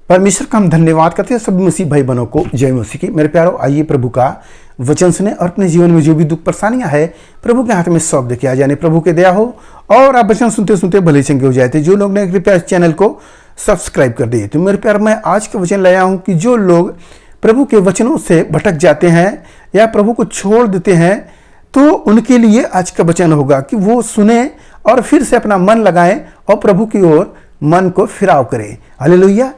परमेश्वर का हम धन्यवाद करते हैं सभी मसीह भाई बहनों को। जय मसीह की। मेरे प्यारो, आइए प्रभु का वचन सुने और अपने जीवन में जो भी दुख परेशानियां है प्रभु के हाथ में सौंप दे के आ जाने प्रभु के दया हो और आप वचन सुनते सुनते भले चंगे हो जाए थे। जो लोग ने कृपया इस चैनल को सब्सक्राइब कर दिए। तो मेरे प्यार, मैं आज का वचन लाया हूँ कि जो लोग प्रभु के वचनों से भटक जाते हैं या प्रभु को छोड़ देते हैं, तो उनके लिए आज का वचन होगा कि वो सुने और फिर से अपना मन लगाएं और प्रभु की ओर मन को फिराव करें। हालेलुया।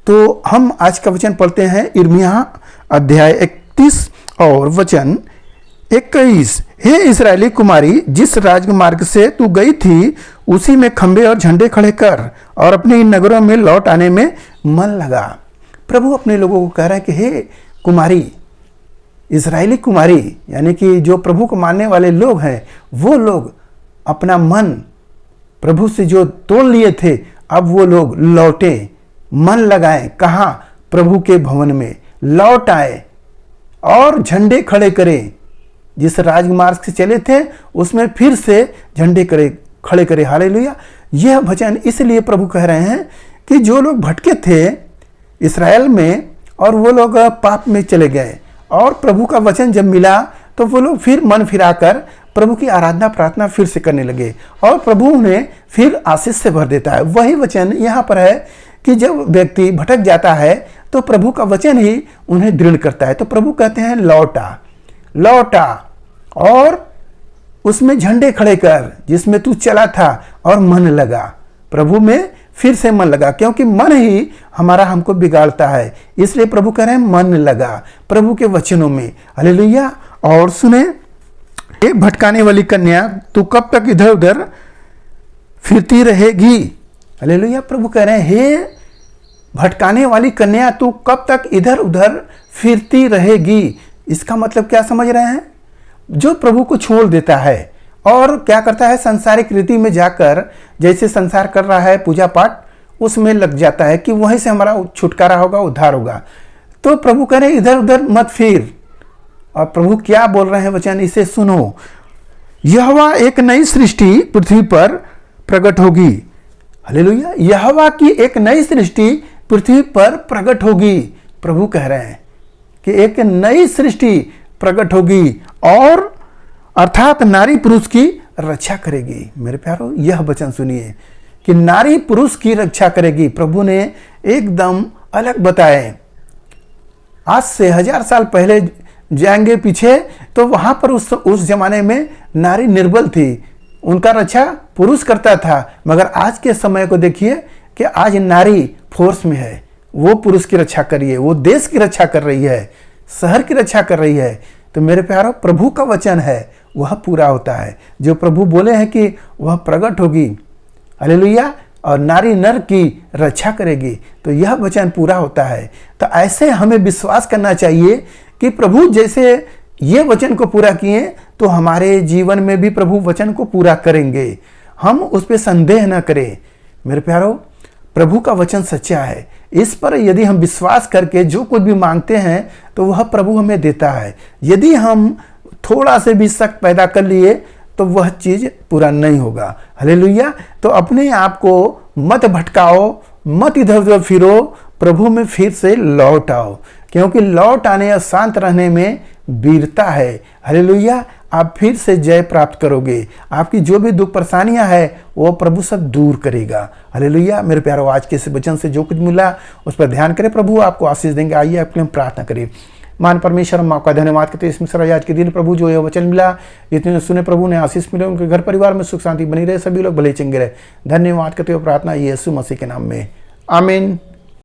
तो हम आज का वचन पढ़ते हैं यिर्मयाह अध्याय 31 और वचन 21। हे इस्राएली कुमारी, जिस राजमार्ग से तू गई थी उसी में खंबे और झंडे खड़े कर और अपने इन नगरों में लौट आने में मन लगा। प्रभु अपने लोगों को कह रहा है कि हे कुमारी, इस्राएली कुमारी, यानी कि जो प्रभु को मानने वाले लोग हैं, वो लोग अपना मन प्रभु से जो तोड़ लिए थे, अब वो लोग लौटे, मन लगाएं। कहाँ? प्रभु के भवन में लौट आए और झंडे खड़े करें। जिस राजमार्ग से चले थे उसमें फिर से झंडे खड़े करें। हालेलुया। यह वचन इसलिए प्रभु कह रहे हैं कि जो लोग भटके थे इस्राएल में और वो लोग पाप में चले गए और प्रभु का वचन जब मिला तो वो लोग फिर मन फिराकर प्रभु की आराधना प्रार्थना फिर से करने लगे और प्रभु उन्हें फिर आशीष से भर देता है। वही वचन यहाँ पर है कि जब व्यक्ति भटक जाता है तो प्रभु का वचन ही उन्हें दृढ़ करता है। तो प्रभु कहते हैं लौटा, लौटा और उसमें झंडे खड़े कर जिसमें तू चला था और मन लगा। प्रभु में फिर से मन लगा, क्योंकि मन ही हमारा हमको बिगाड़ता है। इसलिए प्रभु कह रहे हैं मन लगा प्रभु के वचनों में। हालेलुया। और सुने, एक भटकाने वाली कन्या, तू कब तक इधर उधर फिरती रहेगी। हालेलुया। प्रभु कह रहे हैं हे भटकाने वाली कन्या, तू कब तक इधर उधर फिरती रहेगी। इसका मतलब क्या समझ रहे हैं? जो प्रभु को छोड़ देता है और क्या करता है, संसारिक रीति में जाकर जैसे संसार कर रहा है, पूजा पाठ उसमें लग जाता है कि वहीं से हमारा छुटकारा होगा, उद्धार होगा। तो प्रभु कह रहे इधर उधर मत फिर। और प्रभु क्या बोल रहे हैं वचन, इसे सुनो। यहोवा एक नई सृष्टि पृथ्वी पर प्रकट होगी। हालेलुया। यहोवा की एक नई सृष्टि पृथ्वी पर प्रकट होगी। प्रभु कह रहे हैं कि एक नई सृष्टि प्रकट होगी और अर्थात नारी पुरुष की रक्षा करेगी। मेरे प्यारो, यह वचन सुनिए कि नारी पुरुष की रक्षा करेगी। प्रभु ने एकदम अलग बताए। आज से 1000 साल पहले जाएंगे पीछे तो वहां पर उस जमाने में नारी निर्बल थी, उनका रक्षा पुरुष करता था। मगर आज के समय को देखिए कि आज नारी फोर्स में है, वो पुरुष की रक्षा कर रही है, वो देश की रक्षा कर रही है, शहर की रक्षा कर रही है। तो मेरे प्यारो, प्रभु का वचन है वह पूरा होता है। जो प्रभु बोले हैं कि वह प्रकट होगी, हालेलुया, और नारी नर की रक्षा करेगी, तो यह वचन पूरा होता है। तो ऐसे हमें विश्वास करना चाहिए कि प्रभु जैसे ये वचन को पूरा किए तो हमारे जीवन में भी प्रभु वचन को पूरा करेंगे। हम उस पर संदेह न करें। मेरे प्यारो, प्रभु का वचन सच्चा है। इस पर यदि हम विश्वास करके जो कुछ भी मांगते हैं तो वह प्रभु हमें देता है। यदि हम थोड़ा से भी शक पैदा कर लिए तो वह चीज पूरा नहीं होगा। हालेलुया। तो अपने आप को मत भटकाओ, मत इधर उधर फिरो, प्रभु में फिर से लौट आओ, क्योंकि लौट आने और शांत रहने में वीरता है। हालेलुया। आप फिर से जय प्राप्त करोगे। आपकी जो भी दुख परेशानियां है वो प्रभु सब दूर करेगा। हालेलुया। मेरे प्यारो, आज के इस वचन से जो कुछ मिला उस पर ध्यान करें, प्रभु आपको आशीष देंगे। आइए आपके लिए प्रार्थना करें। मान परमेश्वर, हम आपका धन्यवाद करते हैं इसमें आज के दिन प्रभु जो ये वचन मिला, जितने सुने प्रभु ने आशीष मिले, उनके घर परिवार में सुख शांति बनी रहे, सभी लोग भले चंगे रहे। धन्यवाद करते हुए प्रार्थना यीशु मसीह के नाम में, आमीन।